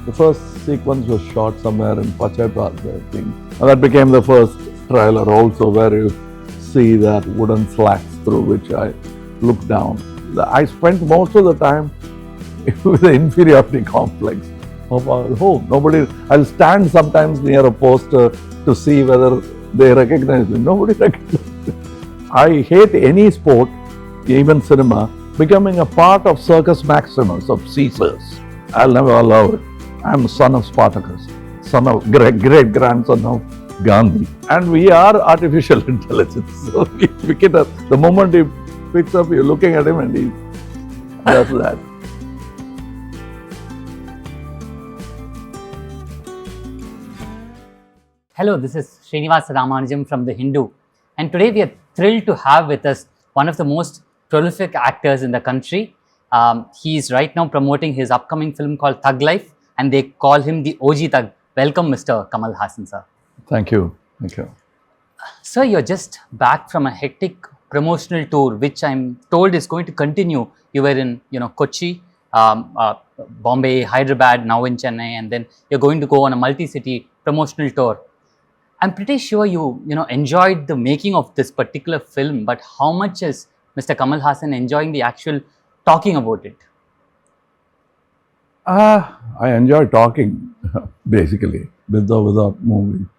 The first sequence was shot somewhere in Pachaipath, I think. And that became the first trailer also, where you see that wooden slats through which I look down. I spent most of the time with the inferiority complex of nobody. I'll stand sometimes near a poster to see whether they recognize me. Nobody recognizes me. I hate any sport, even cinema, becoming a part of Circus Maximus of Caesars. I'll never allow it. I'm son of Spartacus, son of great-grandson of Gandhi. And we are artificial intelligence. So we pick it up. The moment he picks up, you're looking at him and he does that. Hello, this is Srinivasa Ramanujam from The Hindu, and today we are thrilled to have with us one of the most prolific actors in the country. He is right now promoting his upcoming film called Thug Life, and they call him the OG Thug. Welcome, Mr. Kamal Haasan, sir. Thank you. Thank you. Sir, you're just back from a hectic promotional tour, which I'm told is going to continue. You were in, Kochi, Bombay, Hyderabad, now in Chennai, and then you're going to go on a multi-city promotional tour. I'm pretty sure you enjoyed the making of this particular film, but how much is Mr. Kamal Haasan enjoying the actual talking about it? I enjoy talking, basically, with or without moving.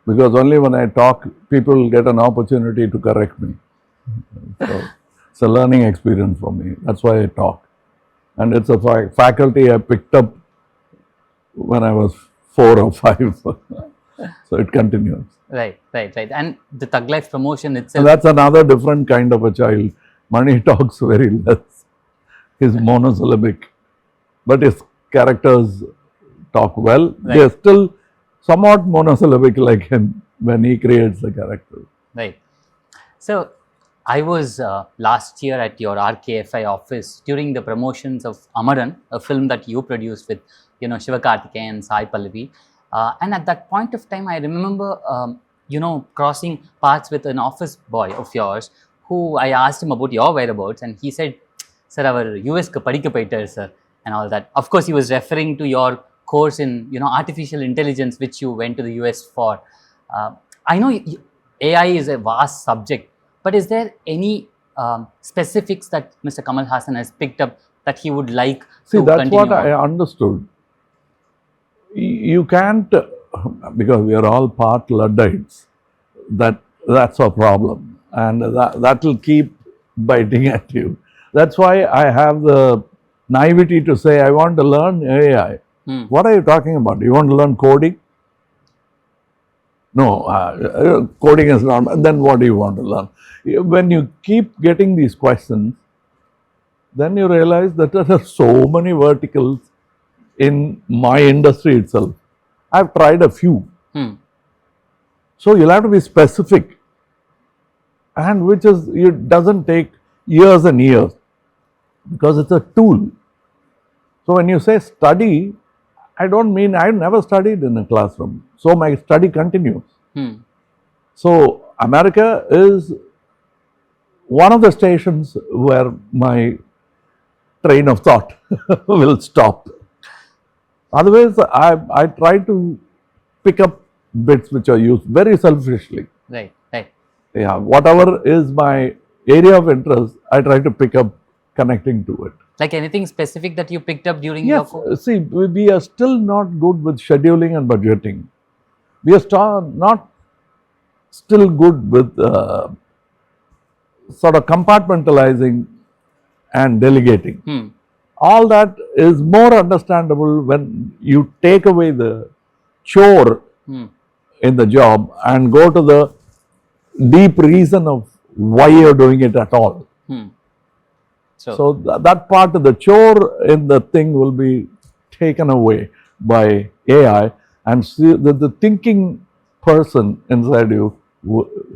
Because only when I talk, people get an opportunity to correct me. So it's a learning experience for me. That's why I talk. And it's a faculty I picked up when I was 4 or 5. So it continues. Right. And the Thug Life promotion itself. And that's another different kind of a child. Mani talks very less. He's monosyllabic. But his characters talk well. Right. They are still somewhat monosyllabic like him when he creates the character. Right. So I was last year at your RKFI office during the promotions of Amaran, a film that you produced with Sivakarthikeyan and Sai Pallavi. And at that point of time, I remember, crossing paths with an office boy of yours who I asked him about your whereabouts, and he said, "Sir, our US ka padikka poittaru, sir," and all that. Of course, he was referring to your course in, artificial intelligence, which you went to the US for. I know AI is a vast subject, but is there any specifics that Mr. Kamal Haasan has picked up that he would like to continue? See, that's what I understood. You can't, because we are all part Luddites, that's our problem. And that will keep biting at you. That's why I have the naivety to say, I want to learn AI. What are you talking about? You want to learn coding? No, coding is not. Then what do you want to learn? When you keep getting these questions, then you realize that there are so many verticals in my industry itself. I've tried a few. So you'll have to be specific, and which is, it doesn't take years and years, because it's a tool. So when you say study, I don't mean I've never studied in a classroom. So my study continues. So America is one of the stations where my train of thought will stop. Otherwise, I try to pick up bits which are used very selfishly. Right. Yeah, whatever is my area of interest, I try to pick up connecting to it. Like anything specific that you picked up during your course? See, we are still not good with scheduling and budgeting. We are not still good with sort of compartmentalizing and delegating. All that is more understandable when you take away the chore in the job and go to the deep reason of why you're doing it at all. So that part of the chore in the thing will be taken away by AI, and the thinking person inside you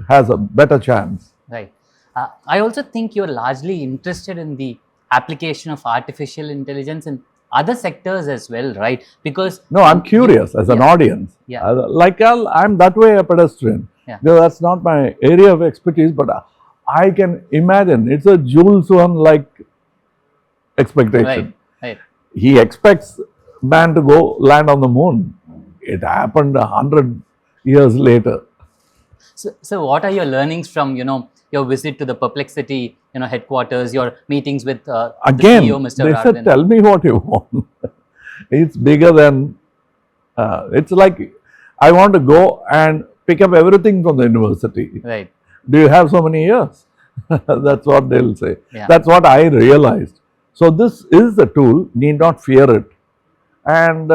has a better chance. Right. I also think you're largely interested in the application of artificial intelligence in other sectors as well, right? Because no, I'm curious as an audience. Yeah. I'm that way a pedestrian. Yeah. That's not my area of expertise, but I can imagine it's a Jules Verne like expectation. Right. He expects man to go land on the moon. It happened 100 years later. So what are your learnings from, your visit to the Perplexity, headquarters, your meetings with Again, the CEO, Mr. they said, Arvind? tell me what you want. It's bigger than, it's like, I want to go and pick up everything from the university. Right. Do you have so many years? That's what they'll say. Yeah. That's what I realized. So this is the tool, need not fear it. And,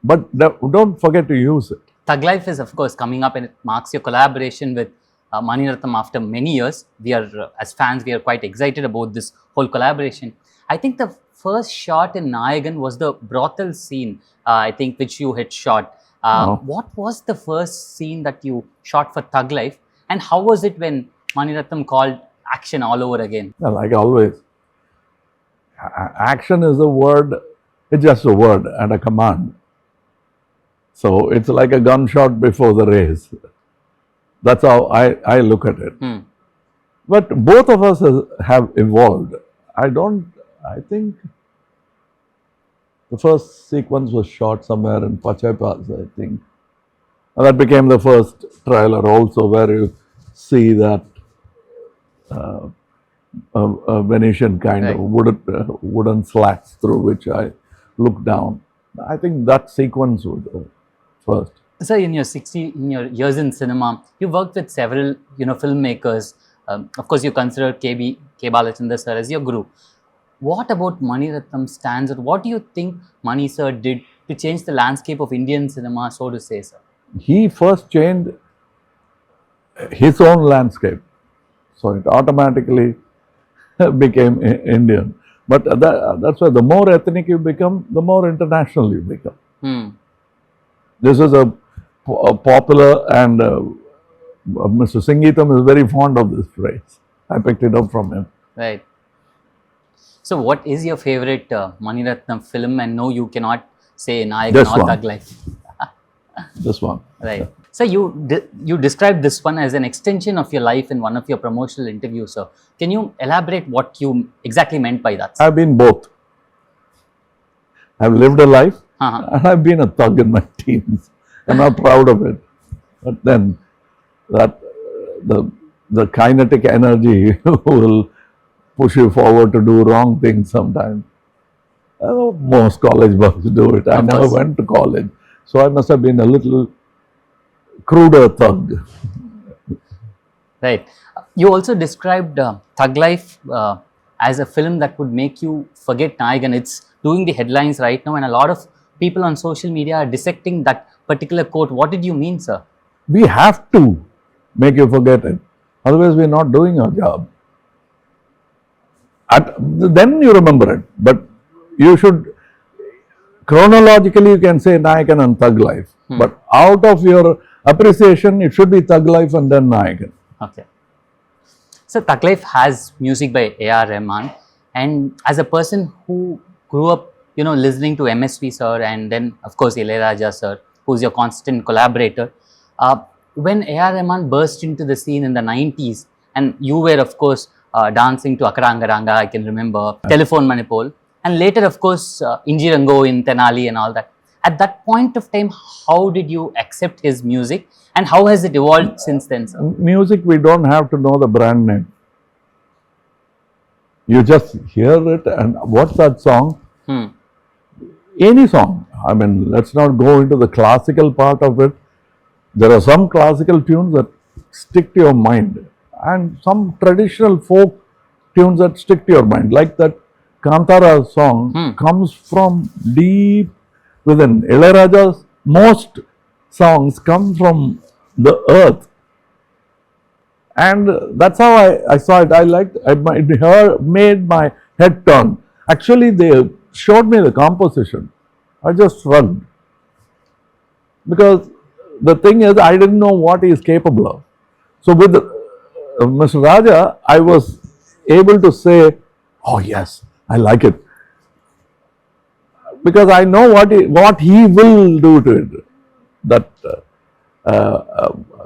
but don't forget to use it. Thug Life is, of course, coming up, and it marks your collaboration with Mani Ratnam after many years. We are, as fans, we are quite excited about this whole collaboration. I think the first shot in Nayakan was the brothel scene, I think, which you had shot. What was the first scene that you shot for Thug Life, and how was it when Mani Ratnam called action all over again? Like always, action is a word, it's just a word and a command. So it's like a gunshot before the race. That's how I look at it. But both of us have evolved. I think the first sequence was shot somewhere in Pachaipas, I think. And that became the first trailer also, where you see that a Venetian kind of wooden slats through which I look down. I think that sequence was first. So in your years in cinema, you worked with several filmmakers. Of course, you consider K. Balachandra sir as your guru. What about Mani Ratnam stands out? What do you think Mani sir did to change the landscape of Indian cinema, so to say, sir? He first changed his own landscape. So it automatically became Indian. But that's why the more ethnic you become, the more international you become. This is a popular, and Mr. Singeetam is very fond of this phrase. I picked it up from him. Right. So what is your favorite Mani Ratnam film? And no, you cannot say Nayakan or Thug Life. This one. Right. So you described this one as an extension of your life in one of your promotional interviews, sir. Can you elaborate what you exactly meant by that, sir? I've been both. I've lived a life and I've been a thug in my teens. I'm not proud of it. But then that the kinetic energy will push you forward to do wrong things sometimes. Most college bugs do it. I never went to college. So I must have been a little cruder thug. Right. You also described Thug Life as a film that would make you forget Nayakan. It's doing the headlines right now, and a lot of people on social media are dissecting that particular quote. What did you mean, sir? We have to make you forget it. Otherwise, we're not doing our job. Then you remember it. But you should, chronologically, you can say Nayakan and Thug Life. But out of your appreciation, it should be Thug Life and then Nayakan. Okay. So Thug Life has music by A.R. Rahman, and as a person who grew up, listening to MSV sir, and then of course Ilayaraja sir, who's your constant collaborator, when A.R. Rahman burst into the scene in the 90s, and you were of course dancing to Akarangaranga, I can remember, Telephone Manipol, and later of course Injirango in Tenali and all that. At that point of time, how did you accept his music, and how has it evolved since then, sir? Music, we don't have to know the brand name. You just hear it, and what's that song? Any song. I mean, let's not go into the classical part of it. There are some classical tunes that stick to your mind, and some traditional folk tunes that stick to your mind. Like that Kantara song comes from deep within. Ilayaraja's most songs come from the earth. And that's how I saw it. I liked it. Made my head turn. Actually, they showed me the composition. I just shrugged. Because the thing is, I didn't know what he is capable of. So with Mr. Raja, I was able to say, oh yes, I like it. Because I know what he will do to it. That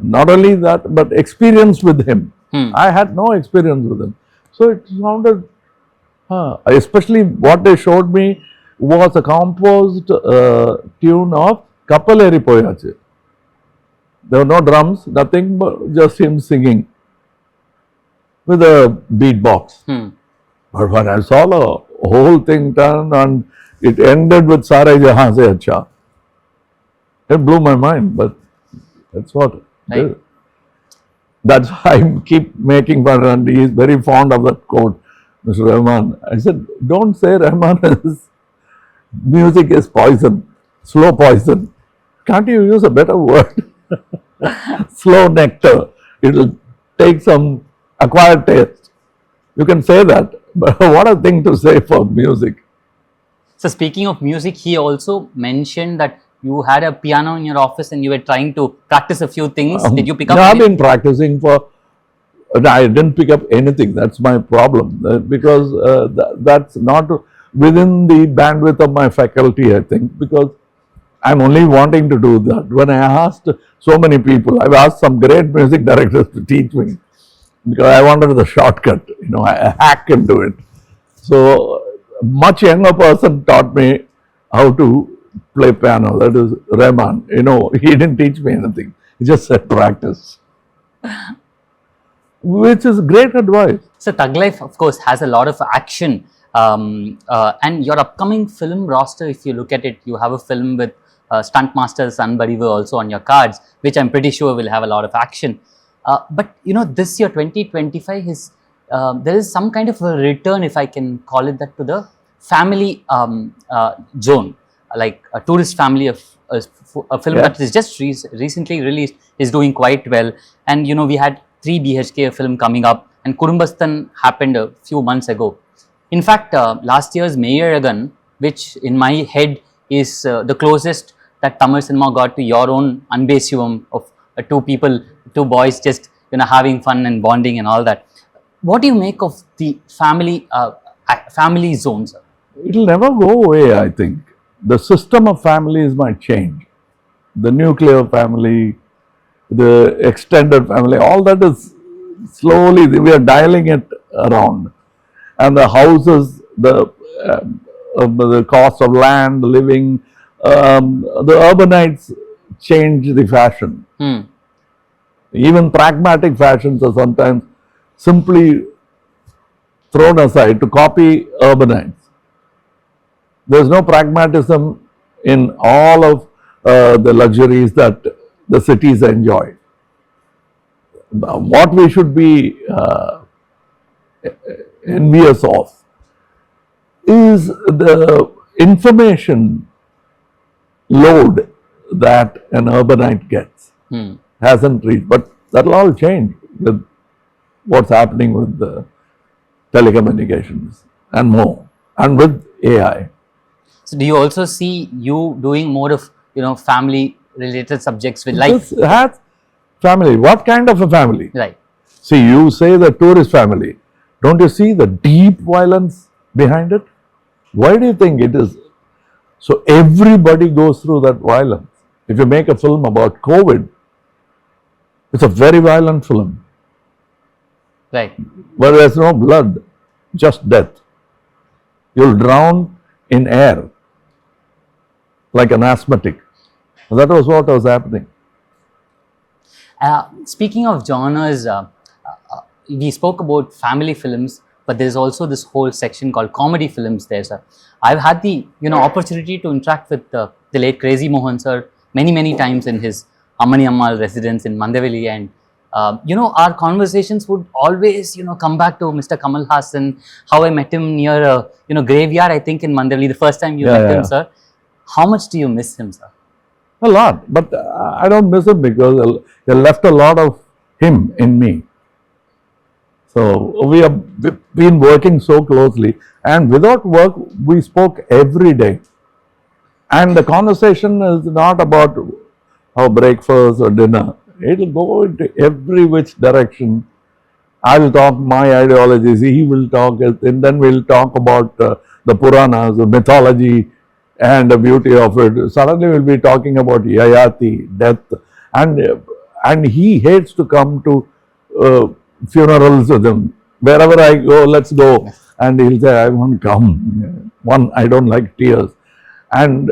not only that, but experience with him. I had no experience with him. So it sounded, especially what they showed me was a composed tune of Kappaleri Poyache. There were no drums, nothing, but just him singing with a beatbox. But when I saw the whole thing turn and it ended with Sare Jahan Se Acha, it blew my mind. But that's what. Right. That's why I keep making fun, and he is very fond of that quote, Mr. Rahman. I said, don't say Rahman is music is poison, slow poison. Can't you use a better word? Slow nectar. It will take some acquired taste. You can say that, but what a thing to say for music. So speaking of music, he also mentioned that you had a piano in your office and you were trying to practice a few things. Did you pick up? No, I've any- been practicing for. I didn't pick up anything. That's my problem because that's not within the bandwidth of my faculty. I think because I'm only wanting to do that. When I asked so many people, I've asked some great music directors to teach me because I wanted the shortcut. I hack into it. So much younger person taught me how to play piano. That is Rahman. He didn't teach me anything. He just said practice, which is great advice. So Thug Life, of course, has a lot of action. And your upcoming film roster, if you look at it, you have a film with Stunt Master Sun Badiva also on your cards, which I'm pretty sure will have a lot of action. But this year 2025 there is some kind of a return, if I can call it that, to the family zone, like a tourist family of a film that is just recently released is doing quite well. And we had 3 BHK film coming up, and Kudumbasthan happened a few months ago. In fact, last year's Nayakan, which in my head is the closest that Tamil cinema got to your own Unbasivam of two boys just having fun and bonding and all that. What do you make of the family zones? It will never go away, I think. The system of families might change. The nuclear family, the extended family, all that is slowly, we are dialing it around. And the houses, the cost of land, living, the urbanites change the fashion. Even pragmatic fashions are sometimes simply thrown aside to copy urbanites. There's no pragmatism in all of the luxuries that the cities enjoy. What we should be envious of is the information load that an urbanite gets. Hasn't reached, but that'll all change with what's happening with the telecommunications and more, and with AI. So do you also see you doing more of family related subjects with life? This has family. What kind of a family? Right. See, you say the tourist family. Don't you see the deep violence behind it? Why do you think it is? So everybody goes through that violence. If you make a film about COVID, it's a very violent film. Right. Where there's no blood, just death. You'll drown in air like an asthmatic. That was what was happening. Speaking of genres, we spoke about family films, but there's also this whole section called comedy films there, sir. I've had the opportunity to interact with the late Crazy Mohan sir many times in his Ammani Ammal residence in Mandaveli, and our conversations would always come back to Mr. Kamal Haasan, how I met him near a graveyard, I think in Mandaveli, the first time you met him, sir. How much do you miss him, sir? A lot, but I don't miss him because he left a lot of him in me. So we have been working so closely, and without work we spoke every day, and the conversation is not about our breakfast or dinner. It will go into every which direction. I will talk my ideologies, he will talk, and then we'll talk about the Puranas, the mythology and the beauty of it. Suddenly we'll be talking about Yayati, death, and he hates to come to funerals with him. Wherever I go, let's go. And he'll say, I won't come. One, I don't like tears. And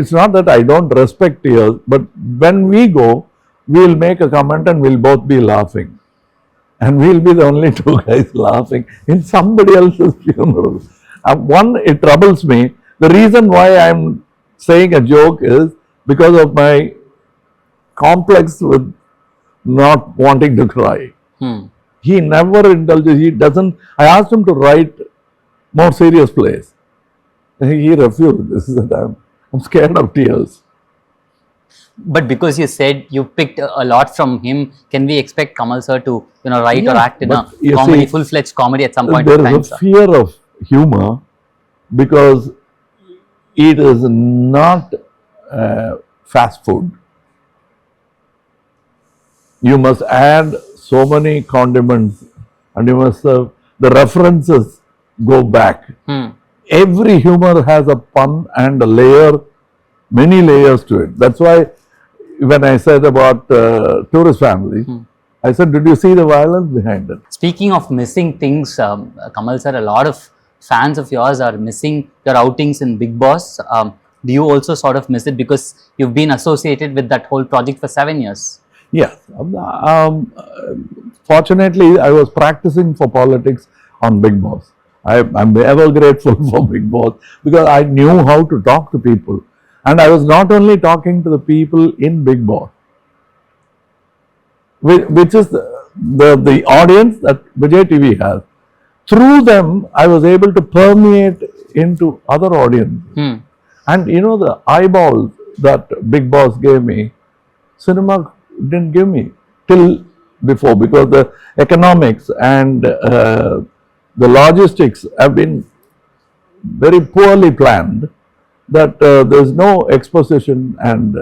it's not that I don't respect tears, but when we go, we'll make a comment and we'll both be laughing. And we'll be the only two guys laughing in somebody else's funeral. One, it troubles me. The reason why I'm saying a joke is because of my complex with not wanting to cry. He never indulges, he doesn't. I asked him to write more serious plays. He refused. This is the time. I'm scared of tears. But because you said you picked a lot from him, can we expect Kamal sir to write or Yeah, act in a but you comedy, see, full-fledged comedy at some point There in time, is a sir? fear of humor because it is not fast food. You must add so many condiments and you must the references go back. Every humor has a pun and a layer, many layers to it. That's why when I said about Tourist Family, I said, did you see the violence behind it? Speaking of missing things, Kamal sir, a lot of fans of yours are missing your outings in Big Boss. Do you also sort of miss it because you've been associated with that whole project for 7 years? Yes. Fortunately, I was practicing for politics on Big Boss. I'm ever grateful for Big Boss because I knew how to talk to people. And I was not only talking to the people in Big Boss, which is the audience that Vijay TV has. Through them, I was able to permeate into other audiences. And the eyeballs that Big Boss gave me, cinema didn't give me till before, because the economics and the logistics have been very poorly planned, that there's no exposition and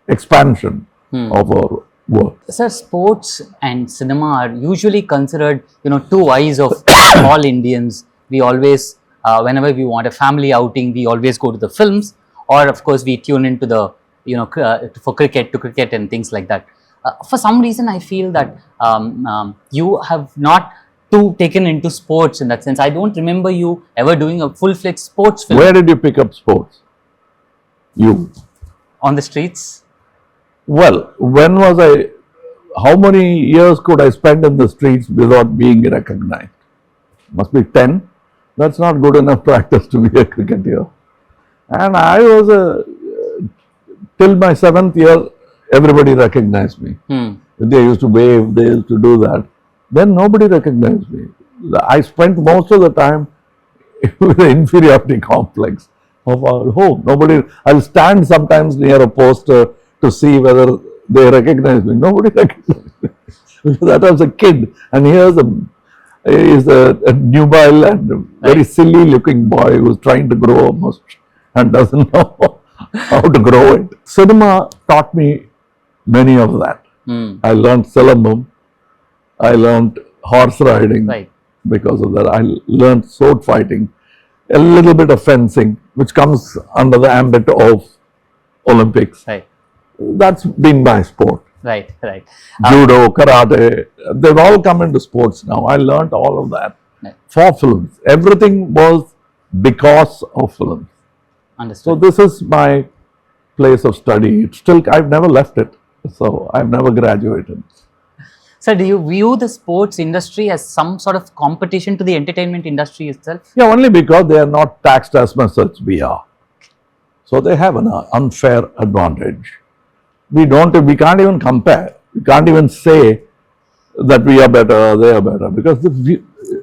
expansion of our work. Sir, sports and cinema are usually considered, two eyes of all Indians. We always, whenever we want a family outing, we always go to the films, or of course we tune into the, for cricket and things like that. For some reason, I feel that you have not too taken into sports in that sense. I don't remember you ever doing a full-fledged sports film. Where did you pick up sports? You. On the streets? Well, when was I, how many years could I spend in the streets without being recognized? Must be 10. That's not good enough practice to be a cricketer. And I was till my 7th year, everybody recognized me. They used to wave, they used to do that. Then nobody recognized me. I spent most of the time with the inferiority complex of nobody. I'll stand sometimes near a poster to see whether they recognize me. Nobody recognized me. Because that was a kid, and here's a nubile and very silly looking boy who's trying to grow a mustache and doesn't know how to grow it. Cinema taught me many of that. I learned Silambam, I learned horse riding because of that. I learned sword fighting, a little bit of fencing, which comes under the ambit of Olympics. That's been my sport. Judo, karate, they've all come into sports now. I learned all of that for films. Everything was because of films. Understood. So this is my place of study. It's still, I've never left it. So I've never graduated. Sir, do you view the sports industry as some sort of competition to the entertainment industry itself? Yeah, only because they are not taxed as much as we are. So they have an unfair advantage. We can't even compare. We can't even say that we are better, they are better, because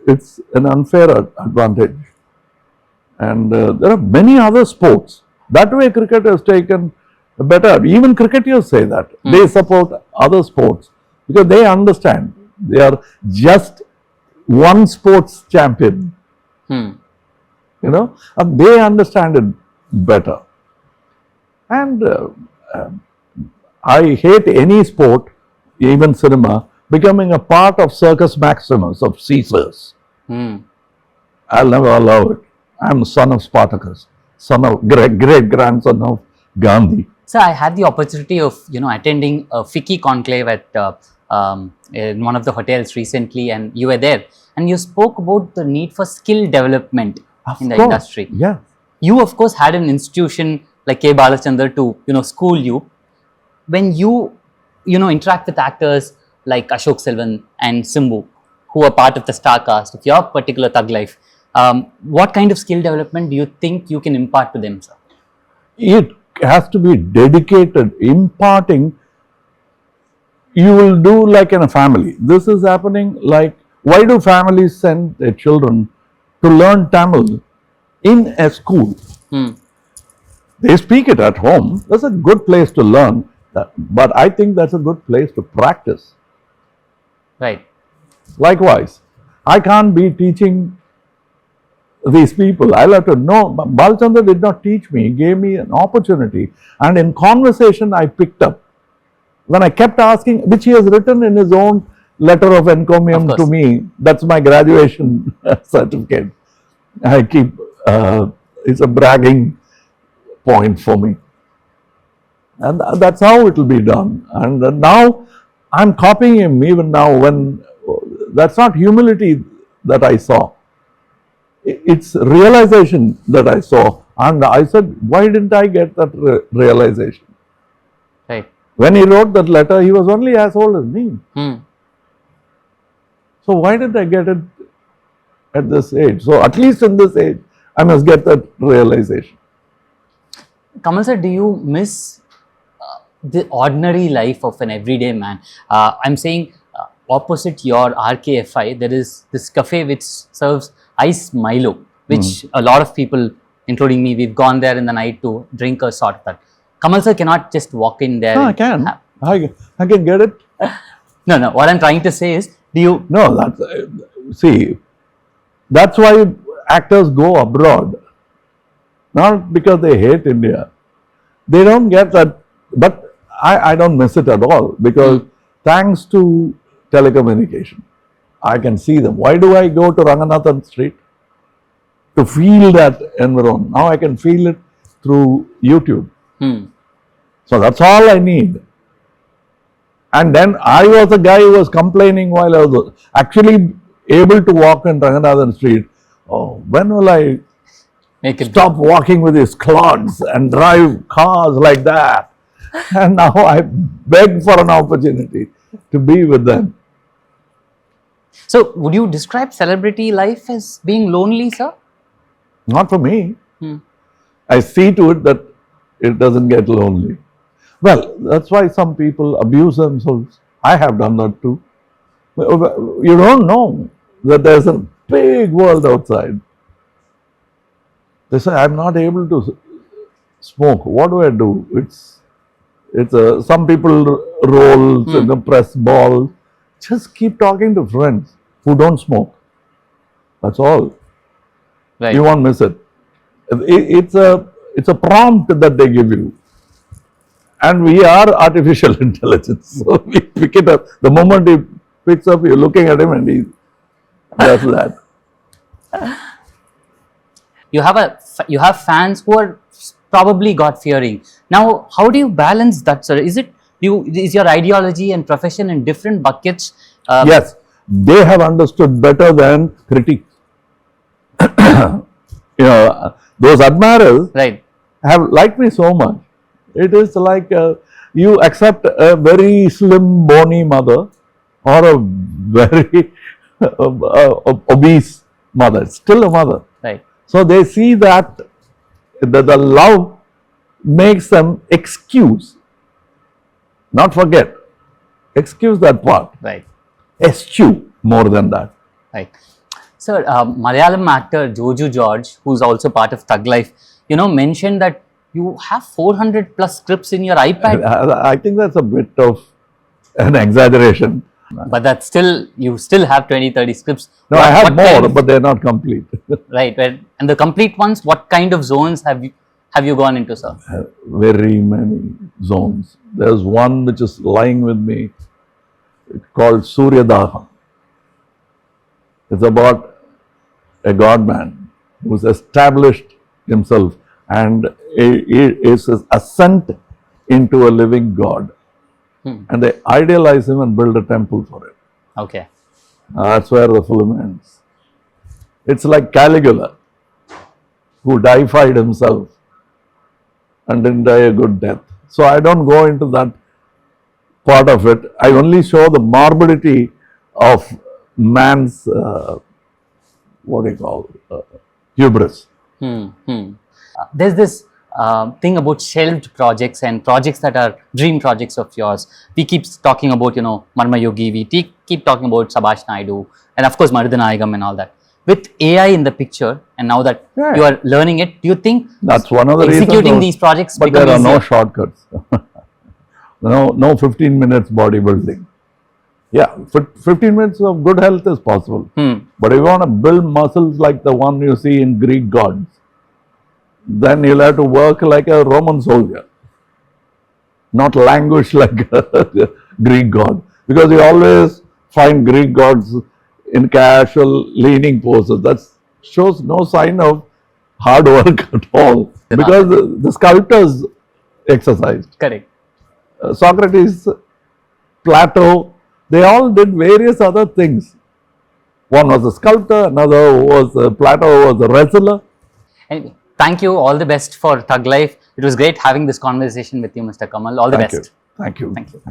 it's an unfair advantage. And there are many other sports. That way cricket has taken better. Even cricketers say that. They support other sports because they understand. They are just one sports champion. And they understand it better. And I hate any sport, even cinema, becoming a part of Circus Maximus of Caesars. I'll never allow it. I'm son of Spartacus, son of great-grandson of Gandhi. So I had the opportunity of attending a FICCI conclave at in one of the hotels recently, and you were there, and you spoke about the need for skill development. in the course. industry. Yeah. You, of course, had an institution like K. Balachandar to, school you. When you, interact with actors like Ashok Selvan and Simbu, who are part of the star cast of your particular Thug Life, what kind of skill development do you think you can impart to them, sir? It has to be dedicated. Imparting, you will do like in a family. This is happening like, why do families send their children to learn Tamil in a school? They speak it at home. That's a good place to learn. But I think that's a good place to practice. Right. Likewise, I can't be teaching these people. I'll have to know. Balchandra did not teach me. He gave me an opportunity. And in conversation, I picked up. When I kept asking, which he has written in his own letter of encomium to me, that's my graduation certificate. I keep, it's a bragging point for me. And that's how it will be done. And now I'm copying him even now when, that's not humility that I saw. It's realization that I saw. And I said, why didn't I get that realization? Right. When he wrote that letter, he was only as old as me. So why did I get it at this age? So at least in this age, I must get that realization. Kamal sir, do you miss the ordinary life of an everyday man? I'm saying opposite your RKFI, there is this cafe which serves ice Milo, which a lot of people, including me, we've gone there in the night to drink a sort of that. Kamal sir cannot just walk in there. No, I can. I can get it. No. What I'm trying to say is, do you? No, see, that's why actors go abroad. Not because they hate India. They don't get that. But I don't miss it at all because thanks to telecommunication, I can see them. Why do I go to Ranganathan Street? To feel that environment. Now I can feel it through YouTube. So that's all I need. And then I was a guy who was complaining while I was actually able to walk in Ranganathan Street. Oh, when will I stop walking with these clogs and drive cars like that? And now I beg for an opportunity to be with them. So, would you describe celebrity life as being lonely, sir? Not for me. I see to it that it doesn't get lonely. Well, that's why some people abuse themselves. I have done that too. You don't know that there's a big world outside. They say, I'm not able to smoke. What do I do? Some people roll in the press ball. Just keep talking to friends who don't smoke. That's all. Right. You won't miss it. It's a prompt that they give you. And we are artificial intelligence. So we pick it up. The moment he picks up, you're looking at him and he does that. You have fans who are probably God-fearing. Now, how do you balance that, sir? Is your ideology and profession in different buckets? Yes, they have understood better than critics. Those admirers have liked me so much. It is like you accept a very slim, bony mother or a very obese mother. It's still a mother. Right. So they see that the love makes them excuse, not forget, excuse that part. Right. Eschew more than that. Right. Sir, Malayalam actor Joju George, who's also part of Thug Life, mentioned that you have 400 plus scripts in your iPad. I think that's a bit of an exaggeration. But that's still, you still have 20-30 scripts. No, I have more, but they're not complete. Right. And the complete ones, what kind of zones have you gone into, sir? Very many zones. There's one which is lying with me called Surya Daha. It's about a God-man who's established himself and is his ascent into a living God. And they idealize him and build a temple for him. Okay. That's where the film ends. It's like Caligula. who deified himself and didn't die a good death. So I don't go into that part of it. I only show the morbidity of man's, what do you call, hubris. There's this thing about shelved projects and projects that are dream projects of yours. We keep talking about, Marma Yogi, we keep talking about Subhash Naidu, and of course Nayakan and all that. With AI in the picture, and now that you are learning it, do you think that's one of the executing reasons these projects but become there are easier? no shortcuts. No 15 minutes bodybuilding. Yeah, 15 minutes of good health is possible. But if you want to build muscles like the one you see in Greek gods, then you'll have to work like a Roman soldier, not languish like a Greek god. Because you always find Greek gods in casual leaning poses. That shows no sign of hard work at all. Because the sculptors exercised. Correct. Socrates, Plato, they all did various other things. One was a sculptor, another was Plato was a wrestler. Anyway, thank you. All the best for Thug Life. It was great having this conversation with you, Mr. Kamal. All the best. Thank you. Thank you.